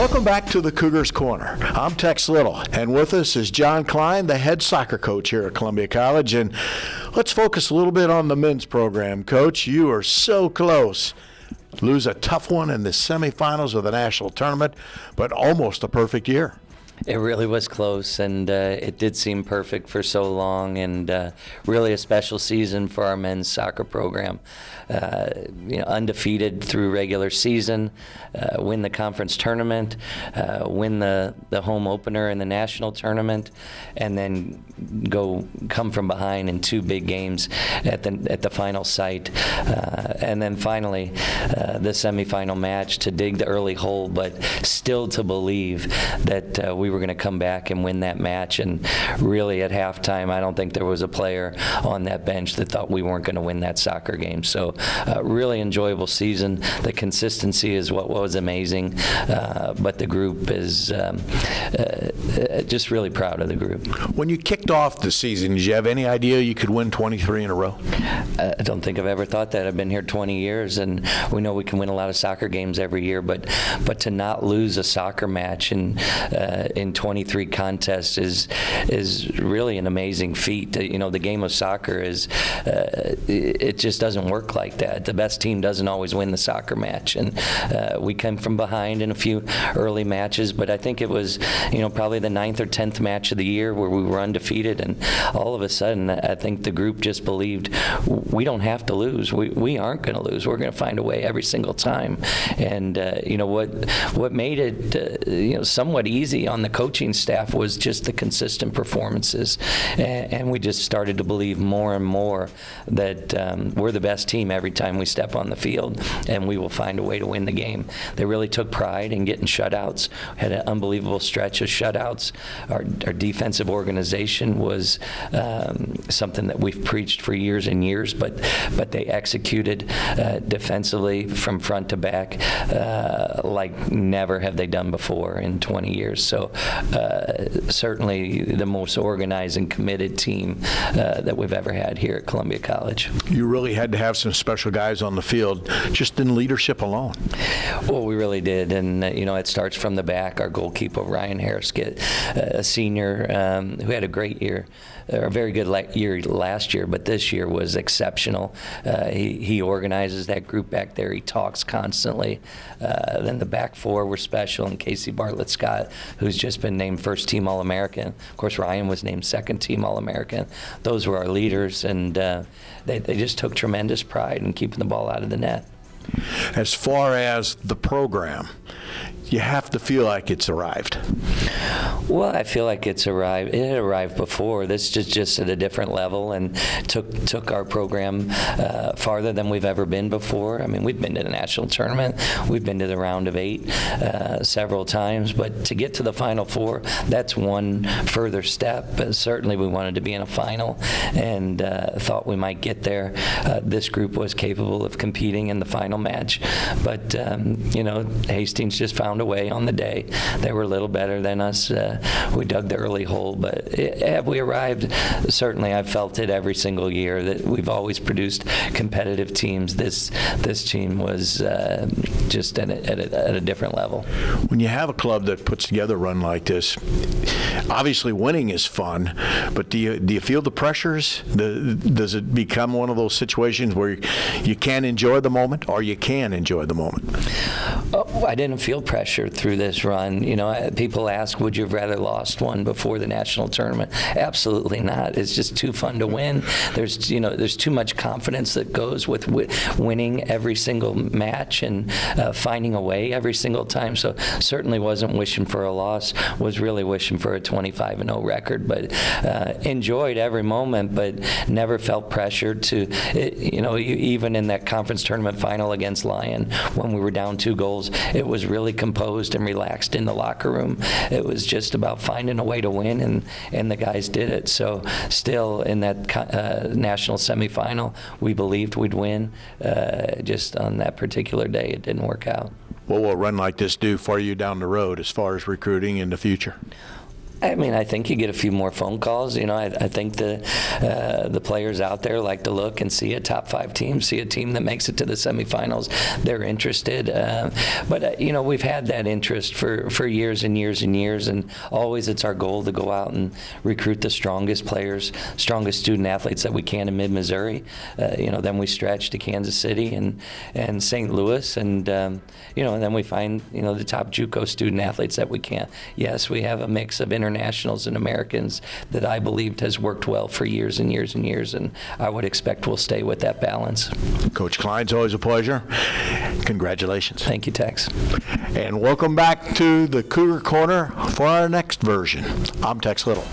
Welcome back to the Cougars Corner. I'm Tex Little, and with us is John Klein, the head soccer coach here at Columbia College. And let's focus a little bit on the men's program. Coach, you are so close. Lose a tough one in the semifinals of the national tournament, but almost a perfect year. It really was close, and it did seem perfect for so long, and really a special season for our men's soccer program. Undefeated through regular season, win the conference tournament, win the home opener in the national tournament, and then come from behind in two big games at the final site, and then finally the semifinal match to dig the early hole, but still to believe that we were going to come back and win that match. And really at halftime, I don't think there was a player on that bench that thought we weren't going to win that soccer game. So really enjoyable season. The consistency is what was amazing, but the group is just really proud of the group. When you kicked off the season, did you have any idea you could win 23 in a row? I don't think I've ever thought that. I've been here 20 years, and we know we can win a lot of soccer games every year, but to not lose a soccer match in 23 contests is really an amazing feat. The game of soccer is it just doesn't work like that. The best team doesn't always win the soccer match, and we came from behind in a few early matches, but I think it was probably the 9th or 10th match of the year where we were undefeated, and all of a sudden I think the group just believed we don't have to lose. We aren't going to lose. We're going to find a way every single time. And what made it somewhat easy on the coaching staff was just the consistent performances, and we just started to believe more and more that we're the best team every time we step on the field, and we will find a way to win the game. They really took pride in getting shutouts. Had an unbelievable stretch of shutouts. Our defensive organization was something that we've preached for years and years, but they executed defensively from front to back like never have they done before in 20 years. So certainly the most organized and committed team that we've ever had here at Columbia College. You really had to have some special guys on the field just in leadership alone. Well, we really did, and it starts from the back. Our goalkeeper, Ryan Harris, a senior who had a great year, or a very good year last year, but this year was exceptional. He organizes that group back there. He talks constantly. Then the back four were special, and Casey Bartlett-Scott, who's just been named first-team All-American. Of course, Ryan was named second-team All-American. Those were our leaders, and they just took tremendous pride in keeping the ball out of the net. As far as the program, you have to feel like it's arrived. Well, I feel like it's arrived. It had arrived before. This is just at a different level, and took our program farther than we've ever been before. I mean, we've been to the national tournament. We've been to the round of 8 several times, but to get to the Final Four, that's one further step. But certainly we wanted to be in a final, and thought we might get there. This group was capable of competing in the final match, but Hastings just found a way on the day. They were a little better than us. We dug the early hole, but have we arrived? Certainly, I've felt it every single year that we've always produced competitive teams. This team was just at a different level. When you have a club that puts together a run like this, obviously winning is fun, but do you feel the pressures? Does it become one of those situations where you can't enjoy the moment, or you can enjoy the moment? Oh, I didn't feel pressure through this run. People ask, would you have rather lost one before the national tournament? Absolutely not. It's just too fun to win. There's too much confidence that goes with winning every single match and finding a way every single time. So certainly wasn't wishing for a loss. Was really wishing for a 25-0 record. But enjoyed every moment, but never felt pressured to. Even in that conference tournament final against Lyon, when we were down 2 goals, it was really composed and relaxed in the locker room. It was just about finding a way to win, and the guys did it. So still in that national semifinal, we believed we'd win. Just on that particular day, it didn't work out. What will a run like this do for you down the road as far as recruiting in the future? I mean, I think you get a few more phone calls. You know, I think the players out there like to look and see a top 5 team, see a team that makes it to the semifinals. They're interested. But you know, we've had that interest for years and years and years, and always it's our goal to go out and recruit the strongest players, strongest student athletes that we can in mid-Missouri. You know, then we stretch to Kansas City and St. Louis, and you know, and then we find, you know, the top JUCO student athletes that we can. Yes, we have a mix of internationals and Americans that I believed has worked well for years and years and years, and I would expect we'll stay with that balance. Coach Klein, it's always a pleasure. Congratulations. Thank you, Tex. And welcome back to the Cougar Corner for our next version. I'm Tex Little.